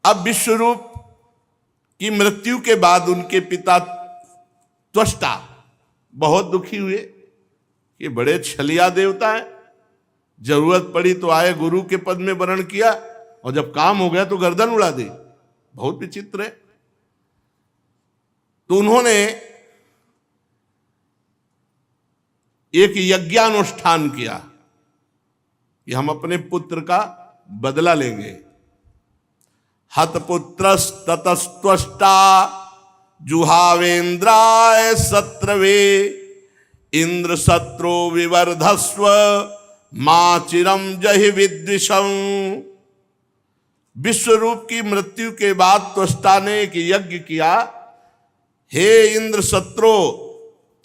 अब विश्वरूप की मृत्यु के बाद उनके पिता त्वष्टा बहुत दुखी हुए कि बड़े छलिया देवता है, जरूरत पड़ी तो आए, गुरु के पद में वर्ण किया और जब काम हो गया तो गर्दन उड़ा दी। बहुत विचित्र है। तो उन्होंने एक यज्ञानुष्ठान किया कि हम अपने पुत्र का बदला लेंगे। हतपुत्रस्ततस्त्वष्टा जुहावेन्द्राय सत्रवे इंद्र शत्रु विवर्धस्व मां चिरम जहि विद्विषम। विश्वरूप की मृत्यु के बाद त्वष्टा ने एक यज्ञ किया, हे इंद्र शत्रु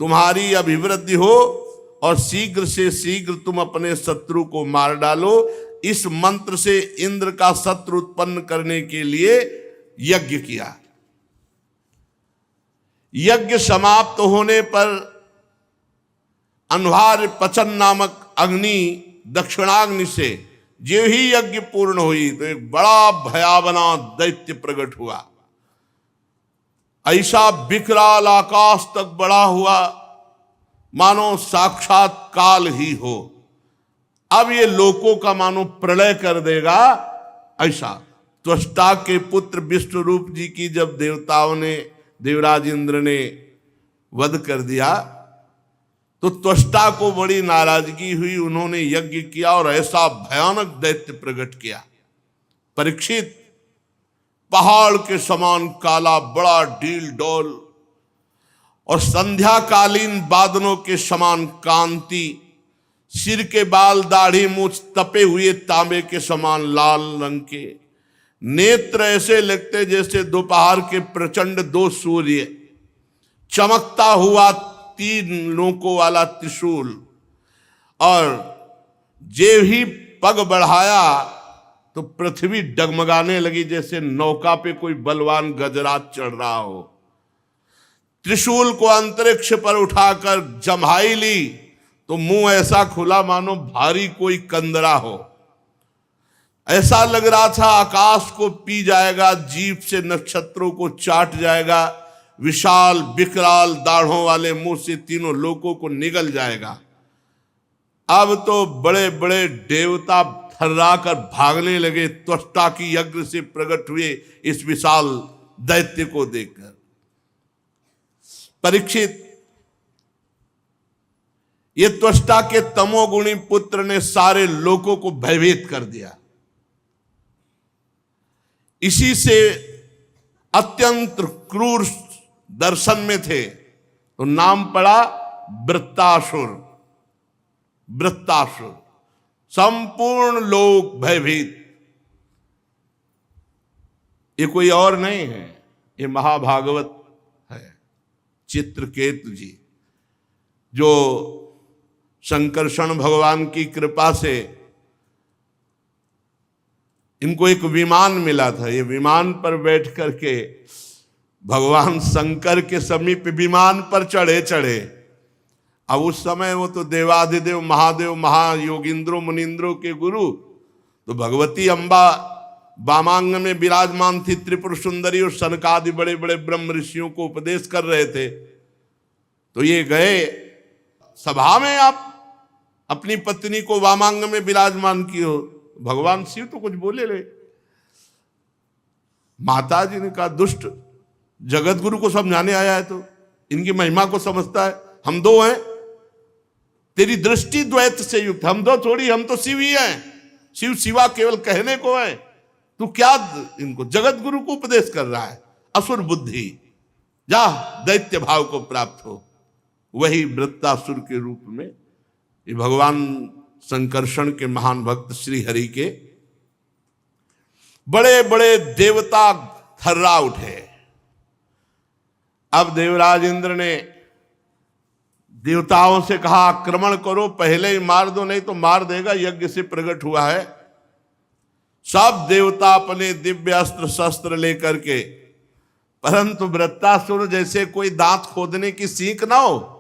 तुम्हारी अभिवृद्धि हो और शीघ्र से शीघ्र तुम अपने शत्रु को मार डालो। इस मंत्र से इंद्र का शत्रु उत्पन्न करने के लिए यज्ञ किया। यज्ञ समाप्त होने पर अनवार्य पचन नामक अग्नि दक्षिणाग्नि से जो ही यज्ञ पूर्ण हुई तो एक बड़ा भयावना दैत्य प्रकट हुआ। ऐसा विकराल आकाश तक बढ़ा हुआ मानो साक्षात काल ही हो। अब ये लोकों का मानो प्रलय कर देगा ऐसा। त्वष्टा के पुत्र विश्वरूप जी की जब देवताओं ने, देवराज इंद्र ने वध कर दिया तो त्वष्टा को बड़ी नाराजगी हुई। उन्होंने यज्ञ किया और ऐसा भयानक दैत्य प्रकट किया। परीक्षित पहाड़ के समान काला, बड़ा डील डोल और संध्याकालीन बादलों के समान कांति, सिर के बाल दाढ़ी मूछ तपे हुए तांबे के समान लाल रंग के, नेत्र ऐसे लगते जैसे दोपहर के प्रचंड दो सूर्य, चमकता हुआ 3 नोकों वाला त्रिशूल, और जे ही पग बढ़ाया तो पृथ्वी डगमगाने लगी जैसे नौका पे कोई बलवान गजराज चढ़ रहा हो। त्रिशूल को अंतरिक्ष पर उठाकर जम्हाई ली तो मुंह ऐसा खुला मानो भारी कोई कंदरा हो। ऐसा लग रहा था आकाश को पी जाएगा, जीभ से नक्षत्रों को चाट जाएगा, विशाल विकराल दाढ़ों वाले मुंह से तीनों लोकों को निगल जाएगा। अब तो बड़े बड़े देवता थर्राकर भागने लगे त्वष्टा की यज्ञ से प्रकट हुए इस विशाल दैत्य को देखकर। परीक्षित, ये त्वष्टा के तमोगुणी पुत्र ने सारे लोकों को भयभीत कर दिया। इसी से अत्यंत क्रूर दर्शन में थे तो नाम पड़ा वृत्तासुर। वृत्तासुर, संपूर्ण लोक भयभीत। ये कोई और नहीं है, ये महाभागवत है। चित्रकेतु जी जो शंकरषण भगवान की कृपा से इनको एक विमान मिला था। ये विमान पर बैठ करके भगवान शंकर के समीप विमान पर चढ़े। अब उस समय वो तो देवाधिदेव महादेव महायोगिंद्रो मुनिंद्रो के गुरु, तो भगवती अम्बा वामांग में विराजमान थी, त्रिपुर सुंदरी और सनकादि बड़े बड़े ब्रह्म ऋषियों को उपदेश कर रहे थे। तो ये गए सभा में, आप अपनी पत्नी को वामांग में विराजमान की हो। भगवान शिव तो कुछ बोले ले। माता जी ने कहा दुष्ट, जगत गुरु को समझाने आया है तो इनकी महिमा को समझता है। हम दो हैं, तेरी दृष्टि द्वैत से युक्त, हम दो थोड़ी, हम तो शिव ही हैं। शिव शिवा केवल कहने को है, तू क्या इनको जगत गुरु को उपदेश कर रहा है? असुर बुद्धि, जा दैत्य भाव को प्राप्त हो। वही वृत्तासुर के रूप में ये भगवान संकर्षण के महान भक्त श्री हरि के बड़े बड़े देवता थर्रा उठे। अब देवराज इंद्र ने देवताओं से कहा आक्रमण करो, पहले ही मार दो नहीं तो मार देगा, यज्ञ से प्रकट हुआ है। सब देवता अपने दिव्य अस्त्र शस्त्र लेकर के, परंतु वृत्तासुर जैसे कोई दांत खोदने की सीख ना हो,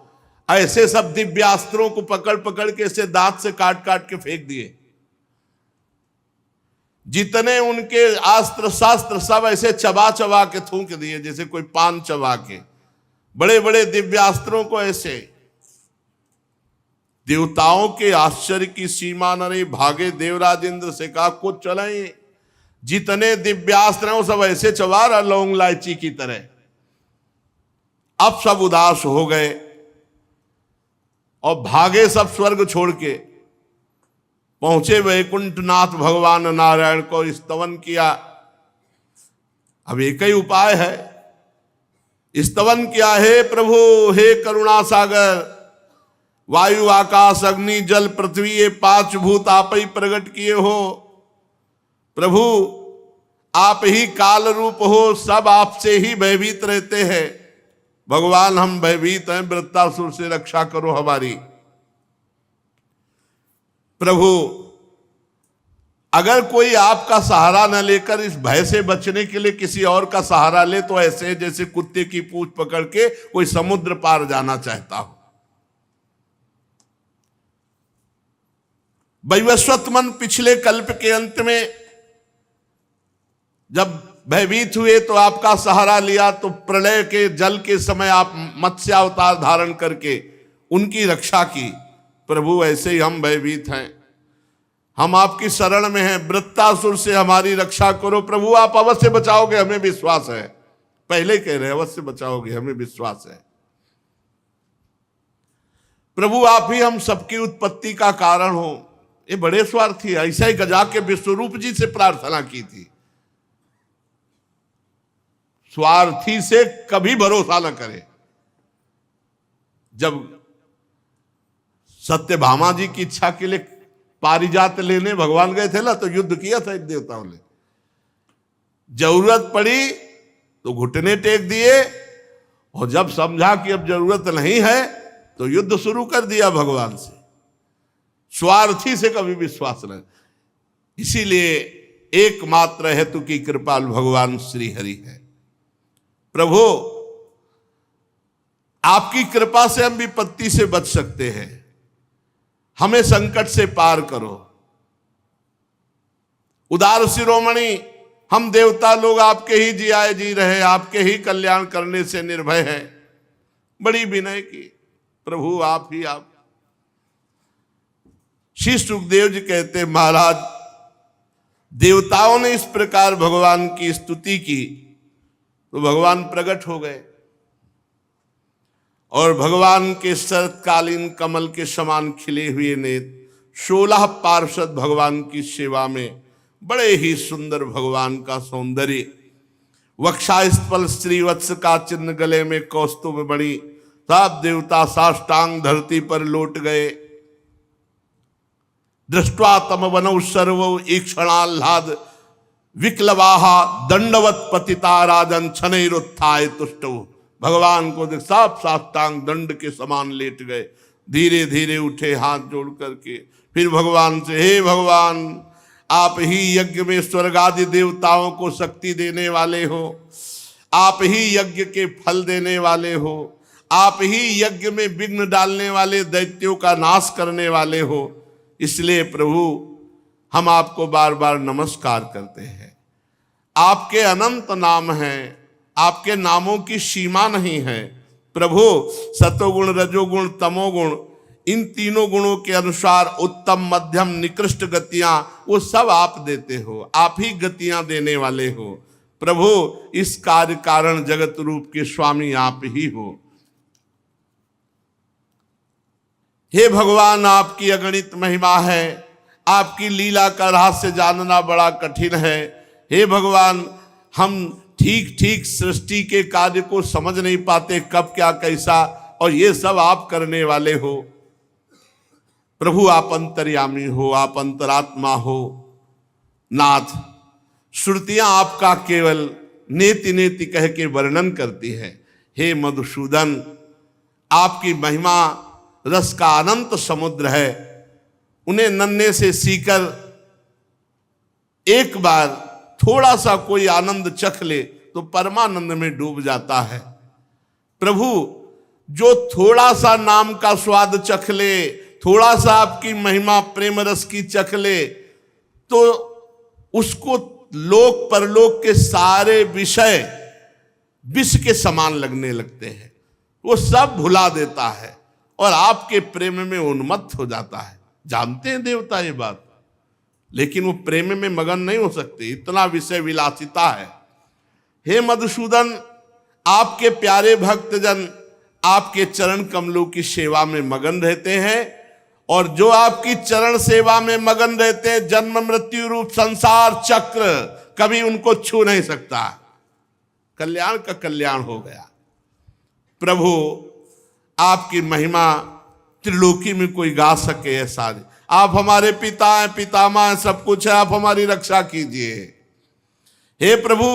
ऐसे सब दिव्यास्त्रों को पकड़ पकड़ के ऐसे दांत से काट काट के फेंक दिए। जितने उनके अस्त्र शास्त्र सब ऐसे चबा चबा के थूक दिए, जैसे कोई पान चबा के। बड़े बड़े दिव्यास्त्रों को ऐसे। देवताओं के आश्चर्य की सीमा न रही। भागे देवराज इंद्र से कहा कुछ चलाएं। जितने दिव्यास्त्र हैं वो सब ऐसे चबा रहा लौंग इलायची की तरह। अब सब उदास हो गए और भागे सब स्वर्ग छोड़ के। पहुंचे वैकुंठनाथ भगवान नारायण को स्तवन किया। अब एक ही उपाय है, स्तवन किया। हे प्रभु, हे करुणा सागर, वायु आकाश अग्नि जल पृथ्वी ये 5 भूत आप ही प्रकट किए हो। प्रभु आप ही काल रूप हो, सब आपसे ही भयभीत रहते हैं। भगवान हम भयभीत हैं, वृत्तासुर से रक्षा करो हमारी। प्रभु अगर कोई आपका सहारा न लेकर इस भय से बचने के लिए किसी और का सहारा ले तो ऐसे जैसे कुत्ते की पूंछ पकड़ के कोई समुद्र पार जाना चाहता हो। वैवस्वत मन पिछले कल्प के अंत में जब भयभीत हुए तो आपका सहारा लिया, तो प्रलय के जल के समय आप मत्स्य अवतार धारण करके उनकी रक्षा की। प्रभु ऐसे ही हम भयभीत हैं, हम आपकी शरण में हैं, वृत्तासुर से हमारी रक्षा करो। प्रभु आप अवश्य बचाओगे, हमें विश्वास है। पहले कह रहे अवश्य बचाओगे, हमें विश्वास है। प्रभु आप ही हम सबकी उत्पत्ति का कारण हो। ये बड़े स्वार्थी, ऐसा ही गजा के विश्वरूप जी से प्रार्थना की थी। स्वार्थी से कभी भरोसा न करे। जब सत्यभामा जी की इच्छा के लिए पारिजात लेने भगवान गए थे ना, तो युद्ध किया था इन देवताओं ने। जरूरत पड़ी तो घुटने टेक दिए, और जब समझा कि अब जरूरत नहीं है तो युद्ध शुरू कर दिया भगवान से। स्वार्थी से कभी विश्वास नहीं। इसीलिए एकमात्र हेतु की कृपाल भगवान श्री हरि है। प्रभु आपकी कृपा से हम विपत्ति से बच सकते हैं, हमें संकट से पार करो। उदार शिरोमणि, हम देवता लोग आपके ही जियाए जी रहे, आपके ही कल्याण करने से निर्भय है। बड़ी विनय की प्रभु आप ही आप। श्री सुखदेव जी कहते महाराज, देवताओं ने इस प्रकार भगवान की स्तुति की तो भगवान प्रकट हो गए, और भगवान के शरतकालीन कमल के समान खिले हुए नेत्र 16 पार्षद भगवान की सेवा में। बड़े ही सुंदर भगवान का सौंदर्य। वक्षास्थल श्रीवत्स का चिन्ह, गले में कौस्तुभ मणि। सब देवता साष्टांग धरती पर लौट गए। दृष्ट्वा तम वनौ सर्वौ ईक्षणाह्लाद विक्लवाहा दंडवत पतिता राजन छनैरुत्थाय तुष्टौ। भगवान को देख सब साष्टांग दंड के समान लेट गए। धीरे धीरे उठे हाथ जोड़ करके। फिर भगवान से, हे भगवान आप ही यज्ञ में स्वर्ग आदि देवताओं को शक्ति देने वाले हो, आप ही यज्ञ के फल देने वाले हो, आप ही यज्ञ में विघ्न डालने वाले दैत्यों का नाश करने वाले हो। इसलिए प्रभु हम आपको बार बार नमस्कार करते हैं। आपके अनंत नाम हैं, आपके नामों की सीमा नहीं है। प्रभु सतोगुण रजोगुण तमोगुण, इन तीनों गुणों के अनुसार उत्तम मध्यम निकृष्ट गतियां वो सब आप देते हो। आप ही गतियां देने वाले हो। प्रभु इस कार्य कारण जगत रूप के स्वामी आप ही हो। हे भगवान आपकी अगणित महिमा है, आपकी लीला का रहस्य जानना बड़ा कठिन है। हे भगवान हम ठीक ठीक सृष्टि के कार्य को समझ नहीं पाते, कब क्या कैसा, और ये सब आप करने वाले हो। प्रभु आप अंतर्यामी हो, आप अंतरात्मा हो। नाथ श्रुतियां आपका केवल नेति नेति कह के वर्णन करती है। हे मधुसूदन आपकी महिमा रस का अनंत समुद्र है। उन्हें नन्हे से सीकर एक बार थोड़ा सा कोई आनंद चख ले तो परमानंद में डूब जाता है। प्रभु जो थोड़ा सा नाम का स्वाद चख ले, थोड़ा सा आपकी महिमा प्रेम रस की चख ले, तो उसको लोक परलोक के सारे विषय विष के समान लगने लगते हैं, वो सब भुला देता है और आपके प्रेम में उन्मत्त हो जाता है। जानते हैं देवता ये बात, लेकिन वो प्रेम में मगन नहीं हो सकते, इतना विषय विलासिता है। हे मधुसूदन, आपके प्यारे भक्तजन आपके चरण कमलों की सेवा में मगन रहते हैं, और जो आपकी चरण सेवा में मगन रहते हैं, जन्म मृत्यु रूप संसार चक्र कभी उनको छू नहीं सकता। कल्याण का कल्याण हो गया। प्रभु आपकी महिमा त्रिलोकी में कोई गा सके ऐसा। आप हमारे पिता हैं, पितामह हैं, सब कुछ है, आप हमारी रक्षा कीजिए। हे प्रभु,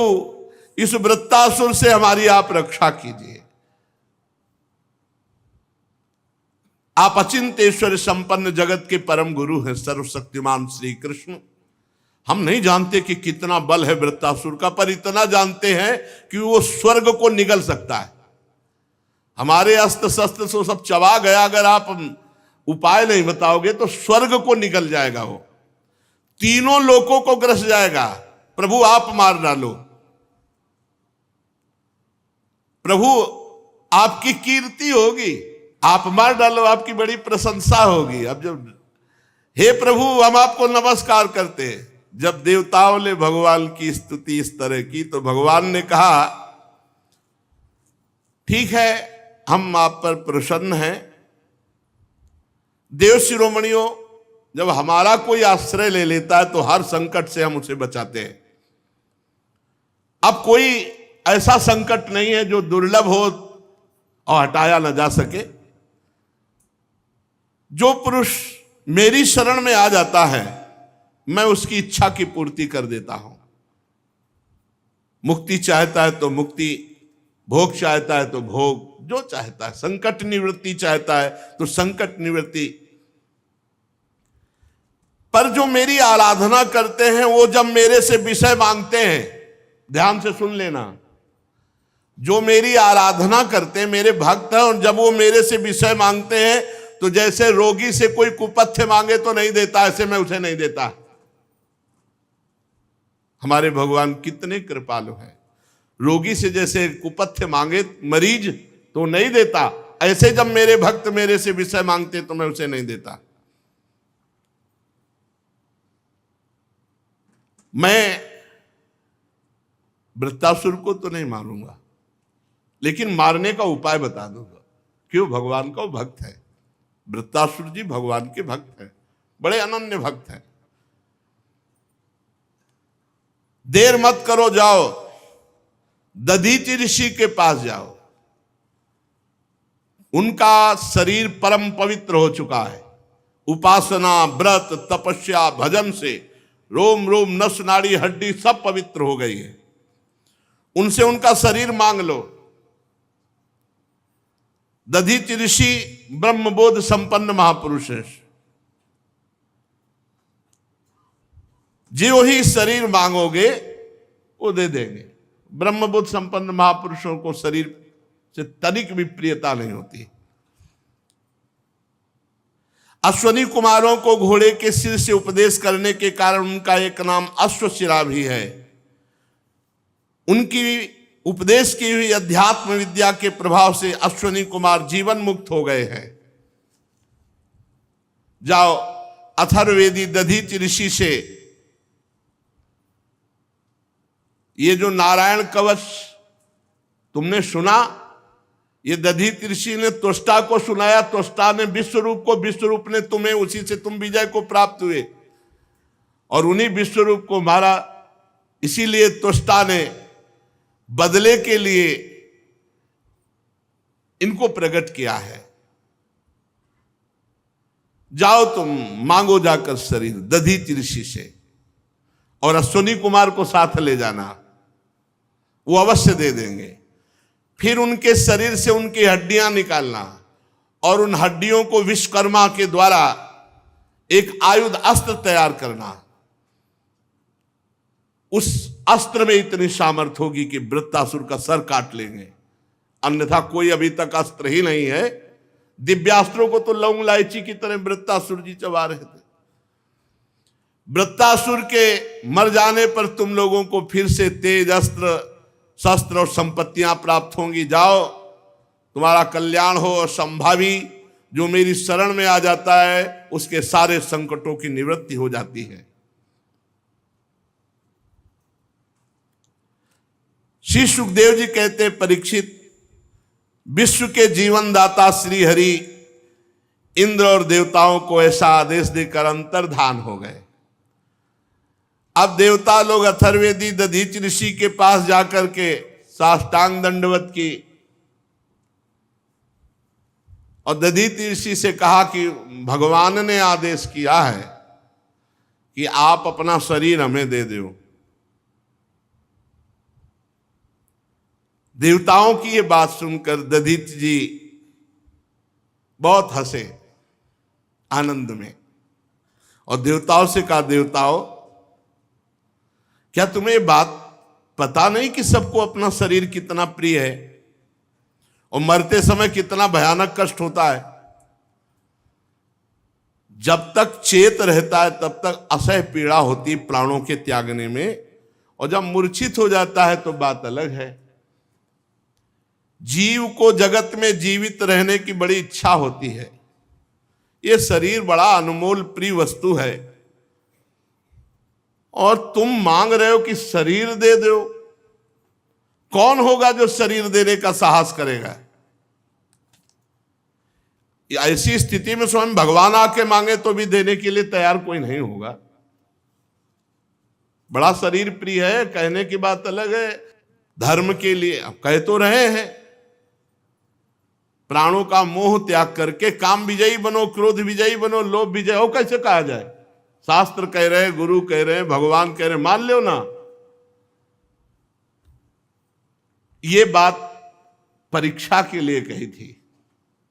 इस वृत्तासुर से हमारी आप रक्षा कीजिए। आप अचिंतेश्वर संपन्न जगत के परम गुरु हैं, सर्वशक्तिमान श्री कृष्ण। हम नहीं जानते कि कितना बल है वृत्तासुर का, पर इतना जानते हैं कि वो स्वर्ग को निगल सकता है। हमारे अस्त्र शस्त्र से सब चबा गया, अगर आप उपाय नहीं बताओगे तो स्वर्ग को निकल जाएगा, वो तीनों लोकों को ग्रस जाएगा। प्रभु आप मार डालो, प्रभु आपकी कीर्ति होगी, आप मार डालो, आपकी बड़ी प्रशंसा होगी। अब जब हे प्रभु हम आपको नमस्कार करते हैं, जब देवताओं ने भगवान की स्तुति इस तरह की, तो भगवान ने कहा ठीक है, हम आप पर प्रसन्न हैं। देव शिरोमणियों, जब हमारा कोई आश्रय ले लेता है तो हर संकट से हम उसे बचाते हैं। अब कोई ऐसा संकट नहीं है जो दुर्लभ हो और हटाया न जा सके। जो पुरुष मेरी शरण में आ जाता है, मैं उसकी इच्छा की पूर्ति कर देता हूं। मुक्ति चाहता है तो मुक्ति, भोग चाहता है तो भोग, जो चाहता है, संकट निवृत्ति चाहता है तो संकट निवृत्ति। पर जो मेरी आराधना करते हैं, वो जब मेरे से विषय मांगते हैं, ध्यान से सुन लेना, जो मेरी आराधना करते हैं, मेरे भक्त हैं, और जब वो मेरे से विषय मांगते हैं, तो जैसे रोगी से कोई कुपथ्य मांगे तो नहीं देता, ऐसे मैं उसे नहीं देता। हमारे भगवान कितने कृपालु हैं। रोगी से जैसे कुपथ्य मांगे मरीज तो नहीं देता, ऐसे जब मेरे भक्त मेरे से विषय मांगते तो मैं उसे नहीं देता। मैं वृत्तासुर को तो नहीं मारूंगा, लेकिन मारने का उपाय बता दूंगा। क्यों? भगवान का वो भक्त है। वृत्तासुर जी भगवान के भक्त हैं, बड़े अनन्य भक्त हैं। देर मत करो, जाओ दधीचि ऋषि के पास जाओ। उनका शरीर परम पवित्र हो चुका है। उपासना, व्रत, तपस्या, भजन से रोम रोम, नस, नाड़ी, हड्डी सब पवित्र हो गई है। उनसे उनका शरीर मांग लो। दधीचि ऋषि ब्रह्मबोध संपन्न महापुरुष है। जो ही शरीर मांगोगे वो दे देंगे। ब्रह्मबोध संपन्न महापुरुषों को शरीर से तनिक भी प्रियता नहीं होती। अश्वनी कुमारों को घोड़े के सिर से उपदेश करने के कारण उनका एक नाम अश्वशिरा भी है। उनकी उपदेश की हुई अध्यात्म विद्या के प्रभाव से अश्वनी कुमार जीवन मुक्त हो गए हैं। जाओ अथर्ववेदी दधीचि ऋषि से ये जो नारायण कवच तुमने सुना, ये दधीचि ऋषि ने त्वष्टा को सुनाया, त्वष्टा ने विश्वरूप को, विश्वरूप ने तुम्हें, उसी से तुम विजय को प्राप्त हुए और उन्हीं विश्वरूप को मारा। इसीलिए त्वष्टा ने बदले के लिए इनको प्रकट किया है। जाओ तुम मांगो जाकर शरीर दधीचि ऋषि से, और अश्वनी कुमार को साथ ले जाना, वो अवश्य दे देंगे। फिर उनके शरीर से उनकी हड्डियां निकालना और उन हड्डियों को विश्वकर्मा के द्वारा एक आयुध अस्त्र तैयार करना। उस अस्त्र में इतनी सामर्थ्य होगी कि वृत्तासुर का सर काट लेंगे, अन्यथा कोई अभी तक अस्त्र ही नहीं है। दिव्यास्त्रों को तो लौंग इलायची की तरह वृत्तासुर जी चबा रहे थे। वृत्तासुर के मर जाने पर तुम लोगों को फिर से तेज अस्त्र शस्त्र और संपत्तियां प्राप्त होंगी, जाओ तुम्हारा कल्याण हो। और संभावी जो मेरी शरण में आ जाता है उसके सारे संकटों की निवृत्ति हो जाती है। श्री सुखदेव जी कहते, परीक्षित, विश्व के जीवन दाता श्री हरि इंद्र और देवताओं को ऐसा आदेश देकर अंतर्धान हो गए। अब देवता लोग अथर्ववेदी दधीच ऋषि के पास जाकर के साष्टांग दंडवत की और दधीच ऋषि से कहा कि भगवान ने आदेश किया है कि आप अपना शरीर हमें दे दो। देवताओं की ये बात सुनकर दधीच जी बहुत हंसे आनंद में और देवताओं से कहा, देवताओं, क्या तुम्हें ये बात पता नहीं कि सबको अपना शरीर कितना प्रिय है और मरते समय कितना भयानक कष्ट होता है? जब तक चेत रहता है तब तक असह्य पीड़ा होती प्राणों के त्यागने में, और जब मूर्छित हो जाता है तो बात अलग है। जीव को जगत में जीवित रहने की बड़ी इच्छा होती है। ये शरीर बड़ा अनमोल प्रिय वस्तु है और तुम मांग रहे हो कि शरीर दे दो। कौन होगा जो शरीर देने का साहस करेगा? ऐसी स्थिति में स्वयं भगवान आके मांगे तो भी देने के लिए तैयार कोई नहीं होगा। बड़ा शरीर प्रिय है, कहने की बात अलग है। धर्म के लिए अब कह तो रहे हैं, प्राणों का मोह त्याग करके काम विजयी बनो, क्रोध विजयी बनो, लोभ विजय हो। कैसे कहा जाए? शास्त्र कह रहे हैं, गुरु कह रहे हैं, भगवान कह रहे हैं, मान लो ना। ये बात परीक्षा के लिए कही थी।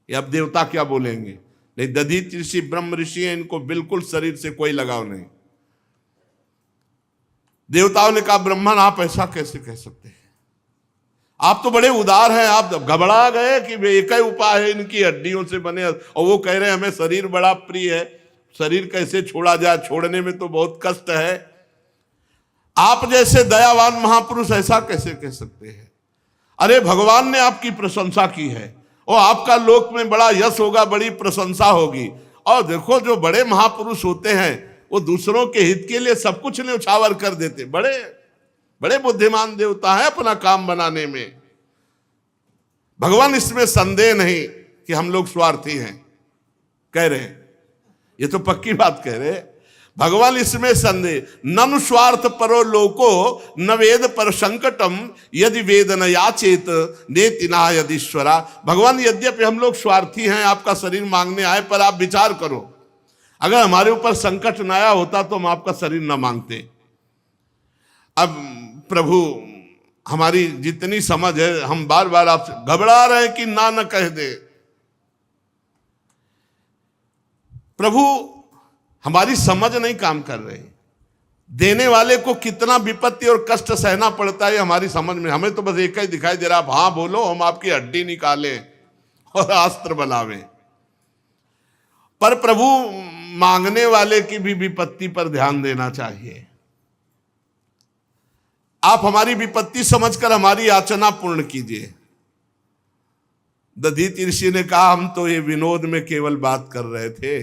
अब देवता क्या बोलेंगे? नहीं, दधीच ऋषि ब्रह्म ऋषि हैं, इनको बिल्कुल शरीर से कोई लगाव नहीं। देवताओं ने कहा, ब्रह्मन आप ऐसा कैसे कह सकते हैं? आप तो बड़े उदार हैं। आप घबरा गए कि एक ही उपाय है इनकी हड्डियों से बने, और वो कह रहे हैं हमें शरीर बड़ा प्रिय है, शरीर कैसे छोड़ा जाए? छोड़ने में तो बहुत कष्ट है। आप जैसे दयावान महापुरुष ऐसा कैसे कह सकते हैं? अरे भगवान ने आपकी प्रशंसा की है और आपका लोक में बड़ा यश होगा, बड़ी प्रशंसा होगी। और देखो, जो बड़े महापुरुष होते हैं वो दूसरों के हित के लिए सब कुछ न्यौछावर कर देते। बड़े बड़े बुद्धिमान देवता है अपना काम बनाने में। भगवान इसमें संदेह नहीं कि हम लोग स्वार्थी हैं, कह रहे हैं, ये तो पक्की बात कह रहे हैं। भगवान इसमें संदेह, ननु स्वार्थ परो लोको न वेद पर संकटम यदि वेदन याचेत नेतिना यदीश्वरा। भगवान, यद्यपि हम लोग स्वार्थी हैं, आपका शरीर मांगने आए, पर आप विचार करो, अगर हमारे ऊपर संकट न आया होता तो हम आपका शरीर न मांगते। अब प्रभु, हमारी जितनी समझ है, हम बार बार आपसे घबरा रहे हैं कि ना न कह दे। प्रभु, हमारी समझ नहीं काम कर रही। देने वाले को कितना विपत्ति और कष्ट सहना पड़ता है हमारी समझ में। हमें तो बस एक ही दिखाई दे रहा, आप हाँ बोलो, हम आपकी हड्डी निकालें और अस्त्र बनावें। पर प्रभु, मांगने वाले की भी विपत्ति पर ध्यान देना चाहिए। आप हमारी विपत्ति समझकर हमारी याचना पूर्ण कीजिए। दधीच ऋषि ने कहा, हम तो ये विनोद में केवल बात कर रहे थे,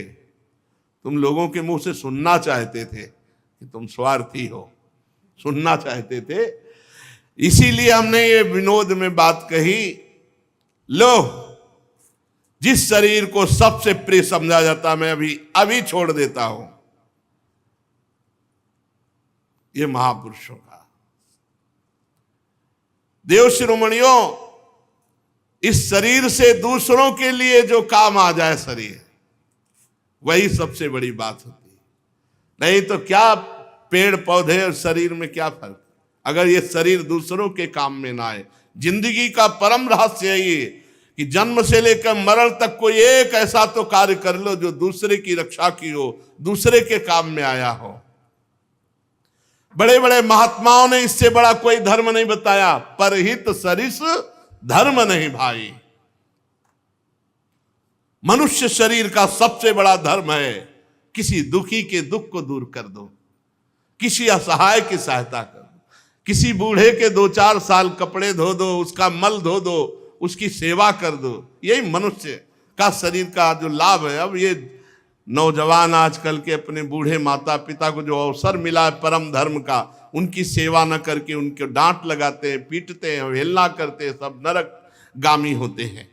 तुम लोगों के मुंह से सुनना चाहते थे कि तुम स्वार्थी हो, सुनना चाहते थे, इसीलिए हमने ये विनोद में बात कही। लो, जिस शरीर को सबसे प्रिय समझा जाता, मैं अभी छोड़ देता हूं। ये महापुरुषों का। देव शिरोमणियों, इस शरीर से दूसरों के लिए जो काम आ जाए शरीर, वही सबसे बड़ी बात होती है। नहीं तो क्या पेड़ पौधे और शरीर में क्या फर्क, अगर ये शरीर दूसरों के काम में ना आए। जिंदगी का परम रहस्य है ये कि जन्म से लेकर मरण तक कोई एक ऐसा तो कार्य कर लो जो दूसरे की रक्षा की हो, दूसरे के काम में आया हो। बड़े बड़े महात्माओं ने इससे बड़ा कोई धर्म नहीं बताया। परहित सरिस धर्म नहीं भाई। मनुष्य शरीर का सबसे बड़ा धर्म है किसी दुखी के दुख को दूर कर दो। किसी असहाय की सहायता कर दो, किसी बूढ़े के 2-4 साल कपड़े धो दो, उसका मल धो दो, उसकी सेवा कर दो। यही मनुष्य का शरीर का जो लाभ है। अब ये नौजवान आजकल के अपने बूढ़े माता पिता को जो अवसर मिला है परम धर्म का, उनकी सेवा न करके उनके डांट लगाते हैं, पीटते हैं, अवहेलना करते हैं, सब नरक गामी होते हैं।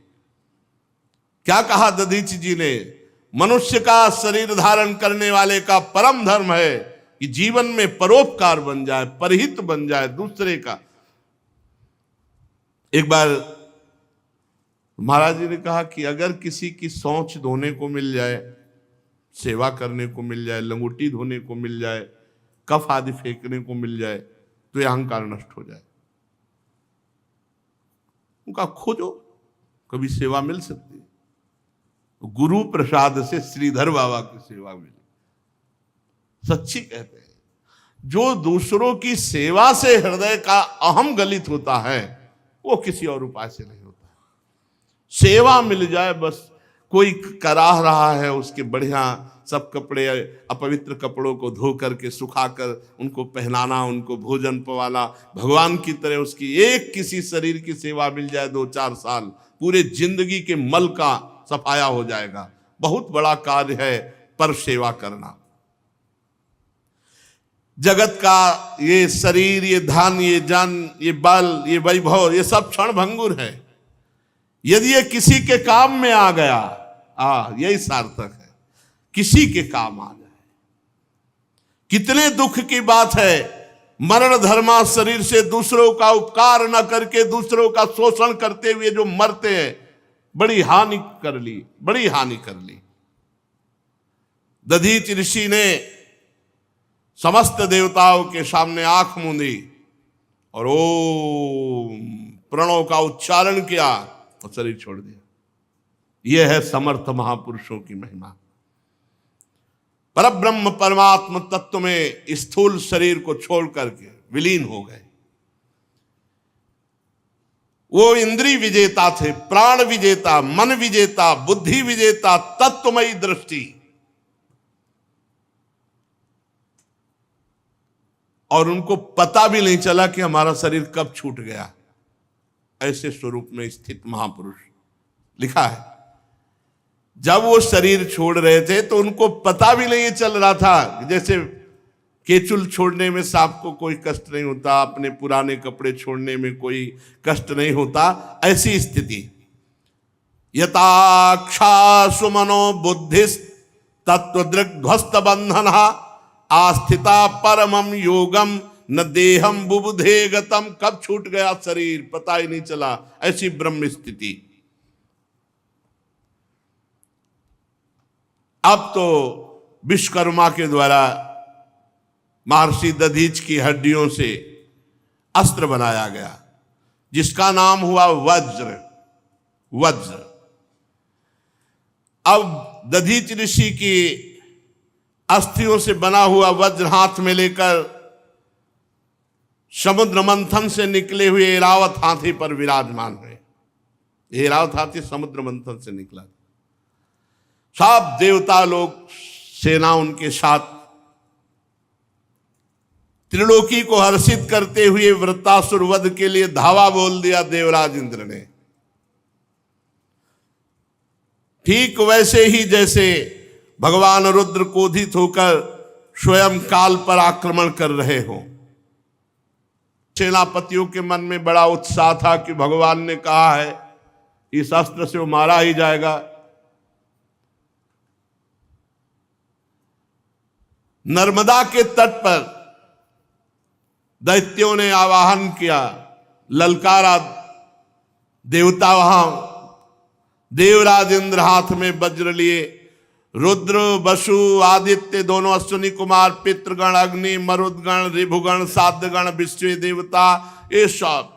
क्या कहा दधीच जी ने, मनुष्य का शरीर धारण करने वाले का परम धर्म है कि जीवन में परोपकार बन जाए, परहित बन जाए दूसरे का। एक बार महाराज जी ने कहा कि अगर किसी की शौच धोने को मिल जाए, सेवा करने को मिल जाए, लंगोटी धोने को मिल जाए, कफ आदि फेंकने को मिल जाए, तो यह अहंकार नष्ट हो जाए। उनका खोजो, कभी सेवा मिल सकती है। गुरु प्रसाद से श्रीधर बाबा की सेवा मिली। सच्ची कहते हैं, जो दूसरों की सेवा से हृदय का अहम गलित होता है वो किसी और उपाय से नहीं होता है। सेवा मिल जाए बस। कोई कराह रहा है, उसके बढ़िया सब कपड़े, अपवित्र कपड़ों को धो करके सुखाकर उनको पहनाना, उनको भोजन पवाना, भगवान की तरह उसकी एक किसी शरीर की सेवा मिल जाए 2-4 साल, पूरे जिंदगी के मल का सफाया हो जाएगा। बहुत बड़ा कार्य है पर सेवा करना। जगत का ये शरीर, ये धन, ये जन, ये बल, ये वैभव, ये सब क्षण भंगुर है। यदि ये किसी के काम में आ गया, यही सार्थक है, किसी के काम आ जाए। कितने दुख की बात है, मरण धर्मा शरीर से दूसरों का उपकार न करके दूसरों का शोषण करते हुए जो मरते हैं, बड़ी हानि कर ली, बड़ी हानि कर ली। दधीच ऋषि ने समस्त देवताओं के सामने आंख मूंदी और ओम प्रणव का उच्चारण किया और शरीर छोड़ दिया। यह है समर्थ महापुरुषों की महिमा। परब्रह्म परमात्म तत्व में स्थूल शरीर को छोड़ करके विलीन हो गए। वो इंद्रिय विजेता थे, प्राण विजेता, मन विजेता, बुद्धि विजेता, तत्वमयी दृष्टि। और उनको पता भी नहीं चला कि हमारा शरीर कब छूट गया। ऐसे स्वरूप में स्थित महापुरुष लिखा है। जब वो शरीर छोड़ रहे थे तो उनको पता भी नहीं चल रहा था। जैसे केचुल छोड़ने में सांप को कोई कष्ट नहीं होता, अपने पुराने कपड़े छोड़ने में कोई कष्ट नहीं होता, ऐसी स्थिति। यथाक्षा सुमनो बुद्धिस तत्वदृग्ध्वस्त बंधन आस्थिता परमम योगम न देहम बुबुधे गतम। कब छूट गया शरीर पता ही नहीं चला, ऐसी ब्रह्म स्थिति। अब तो विश्वकर्मा के द्वारा महर्षि दधीच की हड्डियों से अस्त्र बनाया गया, जिसका नाम हुआ वज्र। वज्र। अब दधीच ऋषि की अस्थियों से बना हुआ वज्र हाथ में लेकर समुद्र मंथन से निकले हुए ऐरावत हाथी पर विराजमान है। ऐरावत हाथी समुद्र मंथन से निकला। सब देवता लोग सेना उनके साथ त्रिलोकी को हर्षित करते हुए वृत्तासुर वध के लिए धावा बोल दिया देवराज इंद्र ने। ठीक वैसे ही जैसे भगवान रुद्र क्रोधित होकर स्वयं काल पर आक्रमण कर रहे हो। सेनापतियों के मन में बड़ा उत्साह था कि भगवान ने कहा है इस अस्त्र से वो मारा ही जाएगा। नर्मदा के तट पर दैत्यों ने आवाहन किया, ललकारा। देवता वहां देवराज इंद्र हाथ में वज्र लिए, रुद्र वसु आदित्य दोनों अश्विनी कुमार, पितृगण, अग्नि, मरुदगण, ऋभुगण, साध्यगण, विश्व देवता, ये सब।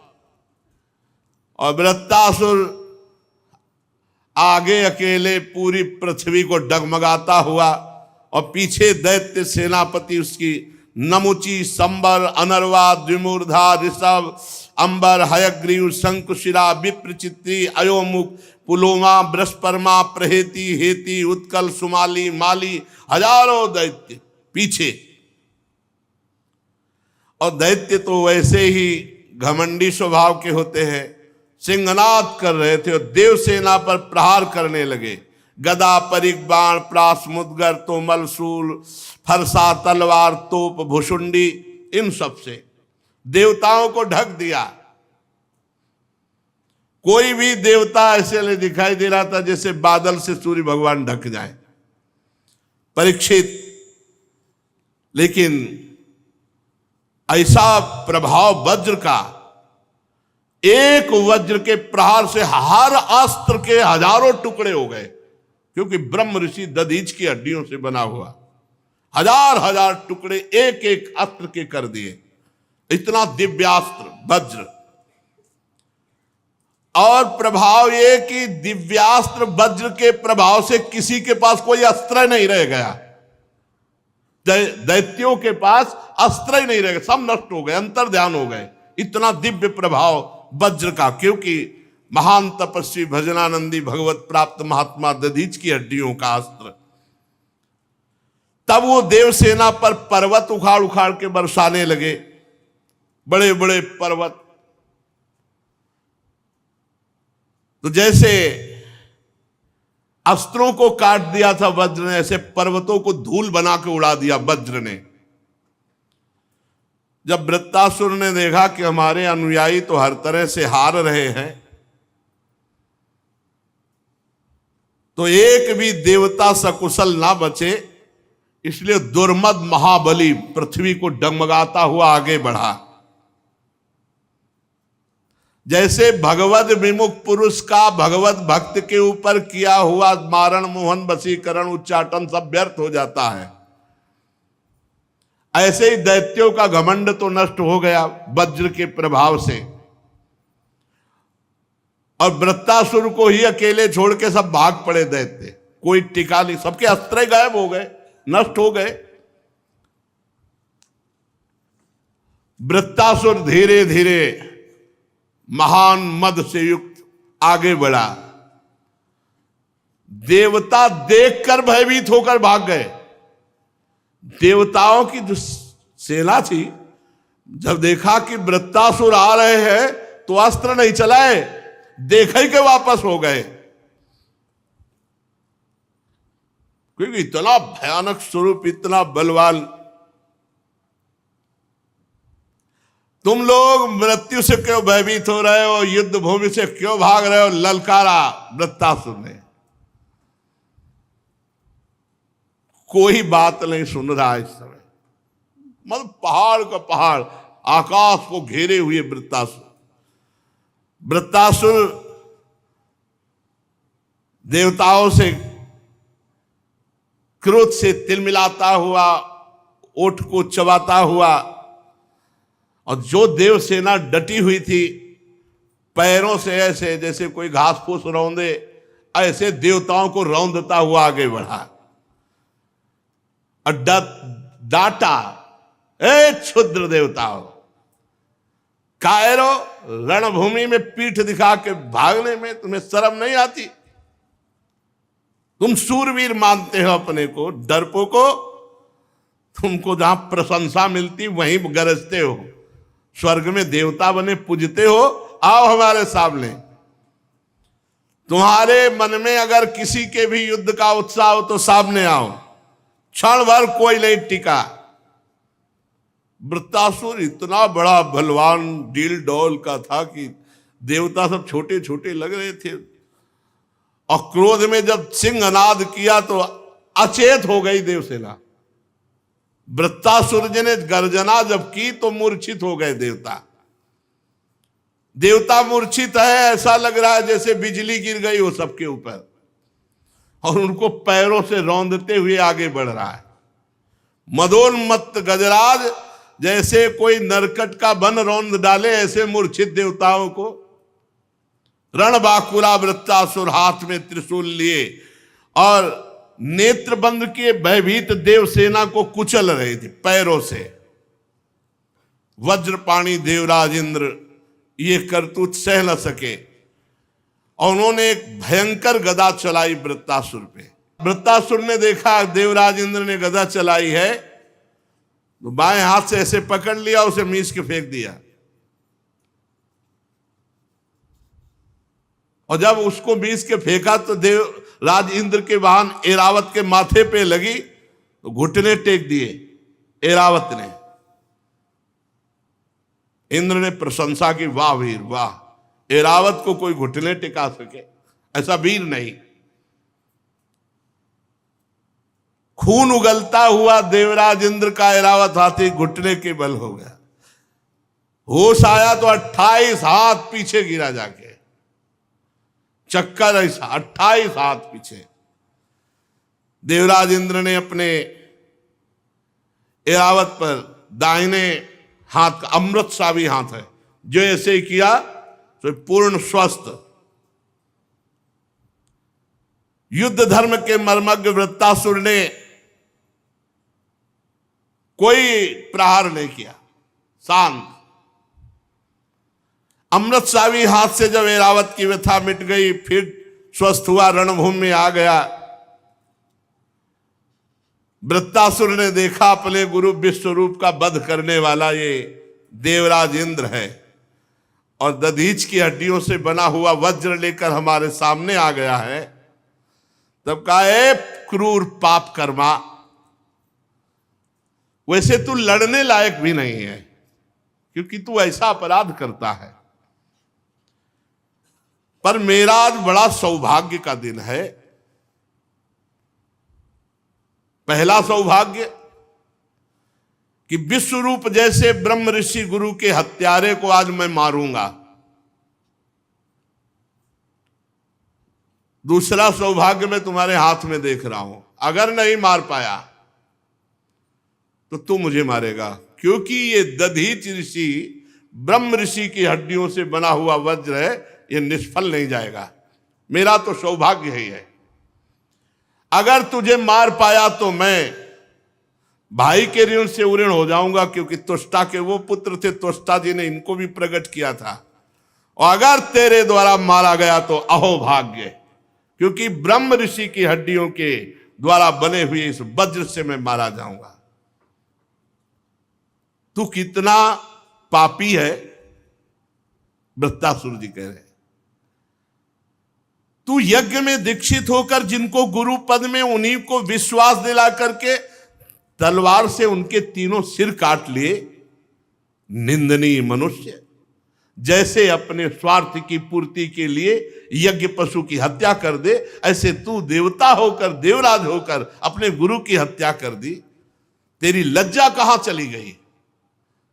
और वृत्तासुर आगे अकेले पूरी पृथ्वी को डगमगाता हुआ और पीछे दैत्य सेनापति उसकी नमुची, संबर, अनर्वा, द्विमूर्धा, ऋषभ, अंबर, हयग्रीव, शंकुशिरा, विप्रचित्री, अयोमुख, पुलोमा, बृहस्परमा, प्रहेती, हेती, उत्कल, सुमाली, माली, हजारों दैत्य पीछे। और दैत्य तो वैसे ही घमंडी स्वभाव के होते हैं, सिंहनाद कर रहे थे और देवसेना पर प्रहार करने लगे। गदा, परिग, बाण, प्रास, मुदगर, तोमल, शूल, फरसा, तलवार, तोप, भुषुंडी, इन सब से देवताओं को ढक दिया। कोई भी देवता ऐसे नहीं दिखाई दे रहा था जैसे बादल से सूर्य भगवान ढक जाए। परीक्षित, लेकिन ऐसा प्रभाव वज्र का, एक वज्र के प्रहार से हर अस्त्र के हजारों टुकड़े हो गए, क्योंकि ब्रह्म ऋषि दधीच की हड्डियों से बना हुआ, हजार हजार टुकड़े एक एक अस्त्र के कर दिए। इतना दिव्यास्त्र वज्र। और प्रभाव ये कि दिव्यास्त्र वज्र के प्रभाव से किसी के पास कोई अस्त्र नहीं रह गया। दैत्यों के पास अस्त्र ही नहीं रह गए, सब नष्ट हो गए, अंतर ध्यान हो गए। इतना दिव्य प्रभाव वज्र का, क्योंकि महान तपस्वी भजनानंदी भगवत प्राप्त महात्मा दधीच की हड्डियों का अस्त्र। तब वो देवसेना पर पर्वत उखाड़ उखाड़ के बरसाने लगे, बड़े बड़े पर्वत। तो जैसे अस्त्रों को काट दिया था वज्र ने, ऐसे पर्वतों को धूल बना के उड़ा दिया वज्र ने। जब वृत्तासुर ने देखा कि हमारे अनुयायी तो हर तरह से हार रहे हैं, तो एक भी देवता सकुशल ना बचे, इसलिए दुर्मद महाबली पृथ्वी को डगमगाता हुआ आगे बढ़ा। जैसे भगवद विमुख पुरुष का भगवत भक्त के ऊपर किया हुआ मारण, मोहन, वशीकरण, उच्चाटन सब व्यर्थ हो जाता है, ऐसे ही दैत्यों का घमंड तो नष्ट हो गया वज्र के प्रभाव से। और वृत्तासुर को ही अकेले छोड़ के सब भाग पड़े दैत्य, कोई टिका नहीं, सबके अस्त्र गायब हो गए, नष्ट हो गए। वृत्तासुर धीरे धीरे महान मद से युक्त आगे बढ़ा। देवता देखकर भयभीत होकर भाग गए। देवताओं की जो सेना थी, जब देखा कि वृत्तासुर आ रहे हैं तो अस्त्र नहीं चलाए, देखा ही के वापस हो गए, क्योंकि इतना भयानक स्वरूप, इतना बलवान। तुम लोग मृत्यु से क्यों भयभीत हो रहे हो, युद्ध भूमि से क्यों भाग रहे हो, ललकारा वृत्तासुर ने। कोई बात नहीं सुन रहा इस समय, मतलब पहाड़ का पहाड़, आकाश को घेरे हुए वृत्तासुर। वृत्तासुर देवताओं से क्रोध से तिलमिलाता हुआ, ओठ को चबाता हुआ, और जो देवसेना डटी हुई थी, पैरों से ऐसे जैसे कोई घास फूस रौंदे, ऐसे देवताओं को रौंदता हुआ आगे बढ़ा और डांटा, ए क्षुद्र देवताओं, कायरो, रणभूमि में पीठ दिखा के भागने में तुम्हें शर्म नहीं आती? तुम सूरवीर मानते हो अपने को, डरपोको, तुमको जहां प्रशंसा मिलती वहीं गरजते हो, स्वर्ग में देवता बने पूजते हो, आओ हमारे सामने। तुम्हारे मन में अगर किसी के भी युद्ध का उत्साह हो तो सामने आओ, क्षण भर कोई नहीं टिका। वृत्तासुर इतना बड़ा बलवान डील डोल का था कि देवता सब छोटे छोटे लग रहे थे, और क्रोध में जब सिंहनाद किया तो अचेत हो गई देवसेना। वृत्तासुर जी ने गर्जना जब की तो मूर्छित हो गए देवता। देवता मूर्छित है, ऐसा लग रहा है जैसे बिजली गिर गई हो सबके ऊपर, और उनको पैरों से रौंदते हुए आगे बढ़ रहा है। मदोन्मत्त गजराज जैसे कोई नरकट का बन रौंद डाले, ऐसे मूर्छित देवताओं को। रणबाकुला वृत्तासुर हाथ में त्रिशूल लिए और नेत्र बंद किए भयभीत देवसेना को कुचल रहे थे पैरों से। वज्रपाणी देवराज इंद्र ये करतूत सह न सके, और उन्होंने एक भयंकर गदा चलाई वृत्तासुर पे। वृत्तासुर ने देखा देवराज इंद्र ने गदा चलाई है, तो बाएं हाथ से ऐसे पकड़ लिया, उसे मीच के फेंक दिया। और जब उसको मीच के फेंका तो देवराज इंद्र के वाहन ऐरावत के माथे पे लगी, तो घुटने टेक दिए ऐरावत ने। इंद्र ने प्रशंसा की, वाह वीर वाह, ऐरावत को कोई घुटने टिका सके, ऐसा वीर नहीं। खून उगलता हुआ देवराज इंद्र का ऐरावत हाथी घुटने के बल हो गया। होश आया तो 28 हाथ पीछे गिरा जाके, चक्कर ऐसा 28 हाथ पीछे। देवराज इंद्र ने अपने ऐरावत पर दाहिने हाथ का, अमृतसावी हाथ है, जो ऐसे ही किया तो पूर्ण स्वस्थ। युद्ध धर्म के मर्मज्ञ वृत्तासुर ने कोई प्रहार नहीं किया, शांत। अमृतसावी हाथ से जब ऐरावत की व्यथा मिट गई, फिर स्वस्थ हुआ, रणभूमि में आ गया। वृत्तासुर ने देखा अपने गुरु विश्वरूप का वध करने वाला ये देवराज इंद्र है, और दधीच की हड्डियों से बना हुआ वज्र लेकर हमारे सामने आ गया है। तब कहा, ए क्रूर पाप कर्मा, वैसे तू लड़ने लायक भी नहीं है, क्योंकि तू ऐसा अपराध करता है। पर मेरा आज बड़ा सौभाग्य का दिन है। पहला सौभाग्य कि विश्वरूप जैसे ब्रह्म ऋषि गुरु के हत्यारे को आज मैं मारूंगा। दूसरा सौभाग्य मैं तुम्हारे हाथ में देख रहा हूं, अगर नहीं मार पाया तो तू मुझे मारेगा, क्योंकि ये दधीच ऋषि ब्रह्म ऋषि की हड्डियों से बना हुआ वज्र है, ये निष्फल नहीं जाएगा। मेरा तो सौभाग्य ही है। अगर तुझे मार पाया तो मैं भाई के ऋण से उऋण हो जाऊंगा, क्योंकि त्वष्टा के वो पुत्र थे, त्वष्टा जी ने इनको भी प्रकट किया था। और अगर तेरे द्वारा मारा गया तो अहोभाग्य, क्योंकि ब्रह्म ऋषि की हड्डियों के द्वारा बने हुए इस वज्र से मैं मारा जाऊंगा। तू कितना पापी है, वृत्तासुर जी कह रहे हैं। तू यज्ञ में दीक्षित होकर जिनको गुरु पद में, उन्हीं को विश्वास दिला करके तलवार से उनके तीनों सिर काट लिए। निंदनीय मनुष्य, जैसे अपने स्वार्थ की पूर्ति के लिए यज्ञ पशु की हत्या कर दे, ऐसे तू देवता होकर, देवराज होकर अपने गुरु की हत्या कर दी। तेरी लज्जा कहां चली गई?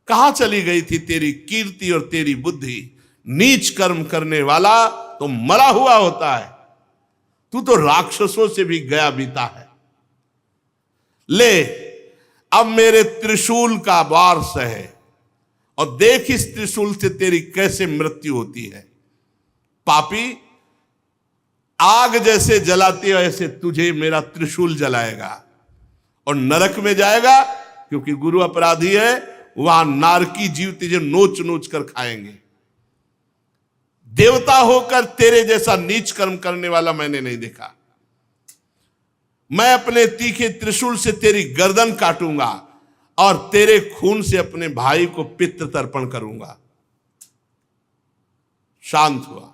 कहां चली गई थी तेरी कीर्ति और तेरी बुद्धि? नीच कर्म करने वाला तो मरा हुआ होता है, तू तो राक्षसों से भी गया बीता है। ले, अब मेरे त्रिशूल का वार सहे, और देख इस त्रिशूल से तेरी कैसे मृत्यु होती है। पापी, आग जैसे जलाती है ऐसे तुझे मेरा त्रिशूल जलाएगा, और नरक में जाएगा, क्योंकि गुरु अपराधी है। वहां नारकी जीव तुझे नोच नोच कर खाएंगे। देवता होकर तेरे जैसा नीच कर्म करने वाला मैंने नहीं देखा। मैं अपने तीखे त्रिशूल से तेरी गर्दन काटूंगा, और तेरे खून से अपने भाई को पितृ तर्पण करूंगा। शांत हुआ,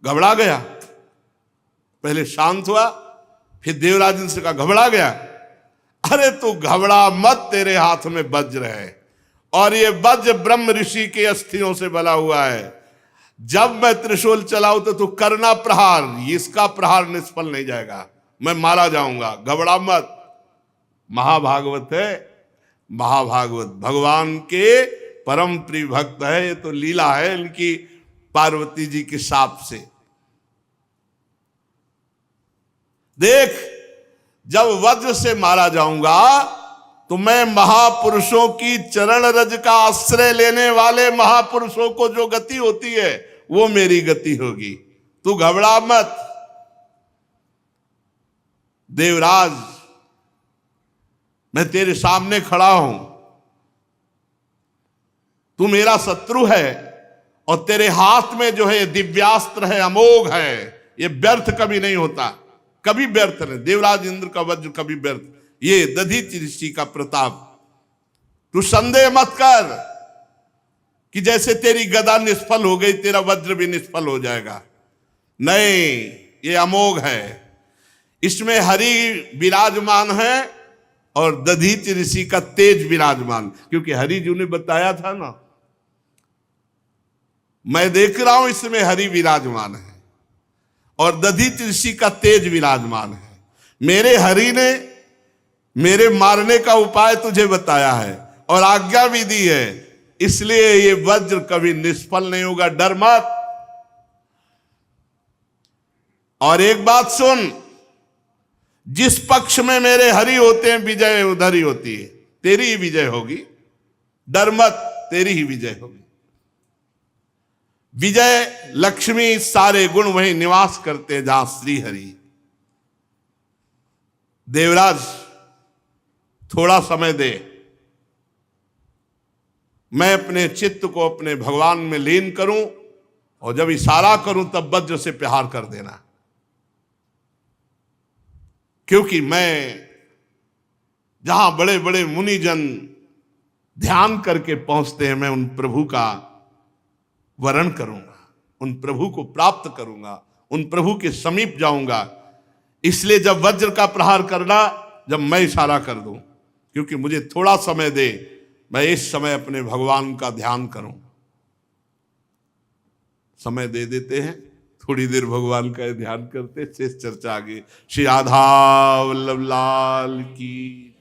घबरा गया। पहले शांत हुआ, फिर देवराज इंद्र से कहा, घबरा गया? अरे तू घबरा मत, तेरे हाथ में वज्र है, और ये वज्र ब्रह्म ऋषि के अस्थियों से बना हुआ है। जब मैं त्रिशूल चलाऊं तो तू करना प्रहार, इसका प्रहार निष्फल नहीं जाएगा, मैं मारा जाऊंगा। घबरा मत। महाभागवत है, महाभागवत भगवान के परम प्रिय भक्त है। ये तो लीला है इनकी पार्वती जी के शाप से। देख, जब वज्र से मारा जाऊंगा तो मैं महापुरुषों की चरण रज का आश्रय लेने वाले महापुरुषों को जो गति होती है वो मेरी गति होगी। तू घबरा मत। देवराज, मैं तेरे सामने खड़ा हूं, तू मेरा शत्रु है, और तेरे हाथ में जो है दिव्यास्त्र है, अमोघ है, ये व्यर्थ कभी नहीं होता, कभी व्यर्थ नहीं। देवराज इंद्र का वज्र कभी व्यर्थ, ये दधीचि ऋषि का प्रताप। तू संदेह मत कर कि जैसे तेरी गदा निष्फल हो गई तेरा वज्र भी निष्फल हो जाएगा। नहीं, ये अमोघ है, इसमें हरि विराजमान है और दधीचि ऋषि का तेज विराजमान। क्योंकि हरि जी ने बताया था ना, मैं देख रहा हूं इसमें हरि विराजमान है और दधीचि ऋषि का तेज विराजमान है। मेरे हरि ने मेरे मारने का उपाय तुझे बताया है और आज्ञा भी दी है, इसलिए ये वज्र कभी निष्फल नहीं होगा, डर मत। और एक बात सुन, जिस पक्ष में मेरे हरि होते हैं विजय उधर ही होती है, तेरी ही विजय होगी, डर मत, तेरी ही विजय होगी। विजय लक्ष्मी सारे गुण वहीं निवास करते हैं जहां श्री हरि। देवराज थोड़ा समय दे, मैं अपने चित्त को अपने भगवान में लीन करूं और जब इशारा करूं तब वज्र से प्रहार कर देना। क्योंकि मैं जहां बड़े बड़े मुनिजन ध्यान करके पहुंचते हैं, मैं उन प्रभु का वरण करूंगा, उन प्रभु को प्राप्त करूंगा, उन प्रभु के समीप जाऊंगा। इसलिए जब वज्र का प्रहार करना, जब मैं इशारा कर दूं, क्योंकि मुझे थोड़ा समय दे, मैं इस समय अपने भगवान का ध्यान करूं। समय दे देते हैं, थोड़ी देर भगवान का ध्यान करते, शेष चर्चा आगे। श्री राधा वल्लभ लाल की।